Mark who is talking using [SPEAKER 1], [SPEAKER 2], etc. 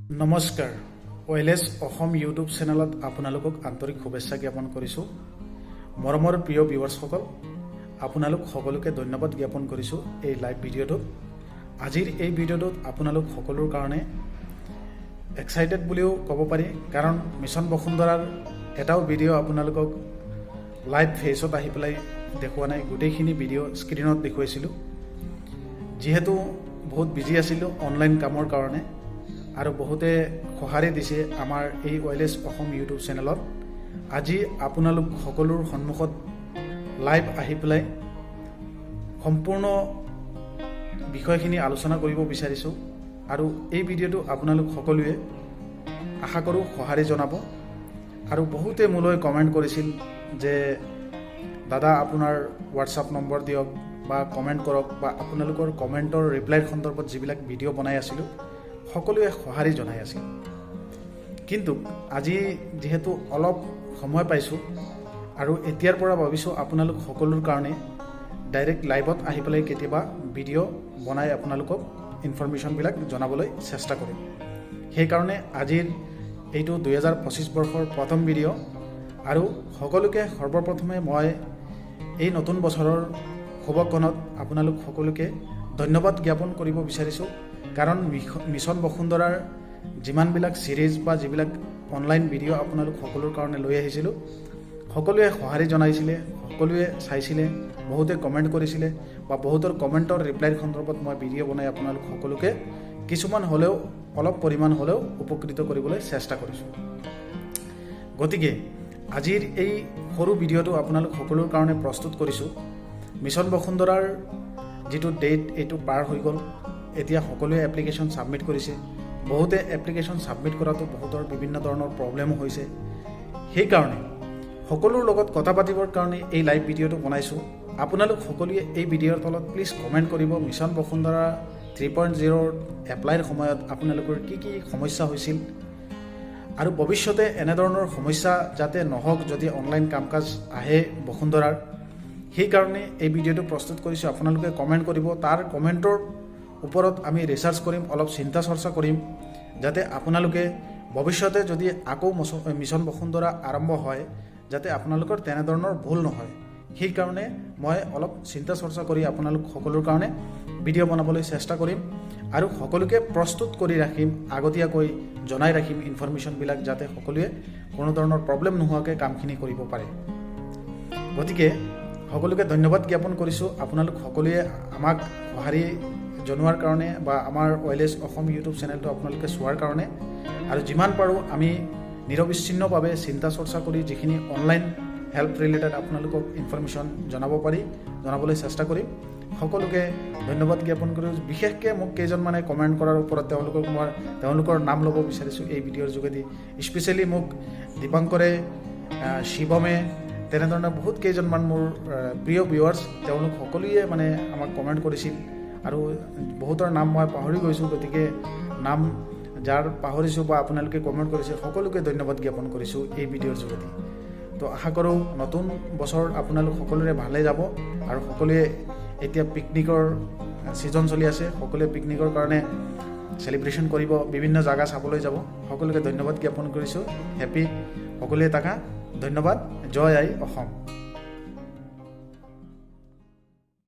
[SPEAKER 1] নমস্কাৰ ওয়েলেছ অসম ইউটিউব চেনেলত আপোনালোকক আন্তৰিক শুভেচ্ছা জ্ঞাপন কৰিছোঁ। মৰমৰ প্ৰিয় ভিউৱাৰ্ছসকল, আপোনালোক সকলোকে ধন্যবাদ জ্ঞাপন কৰিছোঁ এই লাইভ ভিডিঅ'টোত। আজিৰ এই ভিডিঅ'টোত আপোনালোক সকলোৰ কাৰণে এক্সাইটেড বুলিও ক'ব পাৰি, কাৰণ মিছন বসুন্ধৰাৰ এটাও ভিডিঅ' আপোনালোকক লাইভ ফেচত আহি পেলাই দেখুওৱা নাই, গোটেইখিনি ভিডিঅ' স্ক্ৰীণত দেখুৱাইছিলোঁ। যিহেতু বহুত বিজি আছিলোঁ অনলাইন কামৰ কাৰণে আৰু বহুতে সঁহাৰি দিছে আমাৰ এই ওয়েলেছ অসম ইউটিউব চেনেলত। আজি আপোনালোক সকলোৰ সন্মুখত লাইভ আহি পেলাই সম্পূৰ্ণ বিষয়খিনি আলোচনা কৰিব বিচাৰিছোঁ আৰু এই ভিডিঅ'টো আপোনালোক সকলোৱে আশা কৰোঁ সঁহাৰি জনাব। আৰু বহুতে মোলৈ কমেণ্ট কৰিছিল যে দাদা আপোনাৰ হোৱাটছআপ নম্বৰ দিয়ক বা কমেণ্ট কৰক, বা আপোনালোকৰ কমেণ্টৰ ৰিপ্লাইৰ সন্দৰ্ভত যিবিলাক ভিডিঅ' বনাই আছিলোঁ সকলোৱে সঁহাৰি জনাই আছিল। কিন্তু আজি যিহেতু অলপ সময় পাইছোঁ আৰু এতিয়াৰ পৰা ভাবিছোঁ আপোনালোক সকলোৰ কাৰণে ডাইৰেক্ট লাইভত আহি পেলাই কেতিয়াবা ভিডিঅ' বনাই আপোনালোকক ইনফৰমেশ্যনবিলাক জনাবলৈ চেষ্টা কৰিম। সেইকাৰণে আজিৰ এইটো 2025 বৰ্ষৰ প্ৰথম ভিডিঅ' আৰু সকলোকে সৰ্বপ্ৰথমে মই এই নতুন বছৰৰ শুভক্ষণত আপোনালোক সকলোকে ধন্যবাদ জ্ঞাপন কৰিব বিচাৰিছোঁ, কাৰণ মিছন বসুন্ধৰাৰ যিমানবিলাক ছিৰিজ বা যিবিলাক অনলাইন ভিডিঅ' আপোনালোক সকলোৰ কাৰণে লৈ আহিছিলোঁ, সকলোৱে সঁহাৰি জনাইছিলে, সকলোৱে চাইছিলে, বহুতে কমেণ্ট কৰিছিলে বা বহুতৰ কমেণ্টৰ ৰিপ্লাইৰ সন্দৰ্ভত মই ভিডিঅ' বনাই আপোনালোক সকলোকে কিছুমান হ'লেও অলপ পৰিমাণ হ'লেও উপকৃত কৰিবলৈ চেষ্টা কৰিছোঁ। গতিকে আজিৰ এই সৰু ভিডিঅ'টো আপোনালোক সকলোৰ কাৰণে প্ৰস্তুত কৰিছোঁ। মিছন বসুন্ধৰাৰ যিটো ডেট এইটো পাৰ হৈ গ'ল, এতিয়া সকলোৱে এপ্লিকেশ্যন ছাবমিট কৰিছে। বহুতে এপ্লিকেশ্যন ছাবমিট কৰাটো বহুতৰ বিভিন্ন ধৰণৰ প্ৰব্লেমো হৈছে। সেইকাৰণে সকলোৰ লগত কথা পাতিবৰ কাৰণে এই লাইভ ভিডিঅ'টো বনাইছোঁ। আপোনালোক সকলোৱে এই ভিডিঅ'ৰ তলত প্লিজ কমেণ্ট কৰিব মিছন বসুন্ধৰা 3.0 এপ্লাইৰ সময়ত আপোনালোকৰ কি কি সমস্যা হৈছিল আৰু ভৱিষ্যতে এনেধৰণৰ সমস্যা যাতে নহওক যদি অনলাইন কাম কাজ আহে বসুন্ধৰাৰ। সেইকাৰণে এই ভিডিঅ'টো প্ৰস্তুত কৰিছোঁ। আপোনালোকে কমেণ্ট কৰিব, তাৰ কমেণ্টৰ ওপৰত আমি ৰিচাৰ্চ কৰিম, অলপ চিন্তা চৰ্চা কৰিম, যাতে আপোনালোকে ভৱিষ্যতে যদি আকৌ মিছন বসুন্ধৰা আৰম্ভ হয় যাতে আপোনালোকৰ তেনেধৰণৰ ভুল নহয়। সেইকাৰণে মই অলপ চিন্তা চৰ্চা কৰি আপোনালোক সকলোৰ কাৰণে ভিডিঅ' বনাবলৈ চেষ্টা কৰিম আৰু সকলোকে প্ৰস্তুত কৰি ৰাখিম, আগতীয়াকৈ জনাই ৰাখিম ইনফৰমেশ্যনবিলাক, যাতে সকলোৱে কোনো ধৰণৰ প্ৰব্লেম নোহোৱাকৈ কামখিনি কৰিব পাৰে। গতিকে সকলোকে ধন্যবাদ জ্ঞাপন কৰিছোঁ আপোনালোক সকলোৱে আমাক সঁহাৰি জনোৱাৰ কাৰণে বা আমাৰ ওয়েলেছ অসম ইউটিউব চেনেলটো আপোনালোকে চোৱাৰ কাৰণে। আৰু যিমান পাৰোঁ আমি নিৰবিচ্ছিন্নভাৱে চিন্তা চৰ্চা কৰি যিখিনি অনলাইন হেল্প ৰিলেটেড আপোনালোকক ইনফৰমেশ্যন জনাবলৈ চেষ্টা কৰিম। সকলোকে ধন্যবাদ জ্ঞাপন কৰোঁ। বিশেষকৈ মোক কেইজনমানে কমেণ্ট কৰাৰ ওপৰত তেওঁলোকৰ নাম ল'ব বিচাৰিছোঁ এই ভিডিঅ'ৰ যোগেদি। স্পেচিয়েলি মোক দীপাংকৰে, শিৱমে, তেনেধৰণৰ বহুত কেইজনমান মোৰ প্ৰিয় ভিউৱাৰ্ছ, তেওঁলোক সকলোৱে মানে আমাক কমেণ্ট কৰিছিল আৰু বহুতৰ নাম মই পাহৰি গৈছোঁ। গতিকে নাম যাৰ পাহৰিছোঁ বা আপোনালোকে কমেণ্ট কৰিছে সকলোকে ধন্যবাদ জ্ঞাপন কৰিছোঁ এই ভিডিঅ'ৰ যোগেদি। তো আশা কৰোঁ নতুন বছৰ আপোনালোক সকলোৰে ভালে যাব আৰু সকলোৱে এতিয়া পিকনিকৰ ছিজন চলি আছে, সকলোৱে পিকনিকৰ কাৰণে চেলিব্ৰেশ্যন কৰিব, বিভিন্ন জাগা চাবলৈ যাব। সকলোকে ধন্যবাদ জ্ঞাপন কৰিছোঁ। হেপী সকলোৱে থাকা, ধন্যবাদ। জয় আই অসম।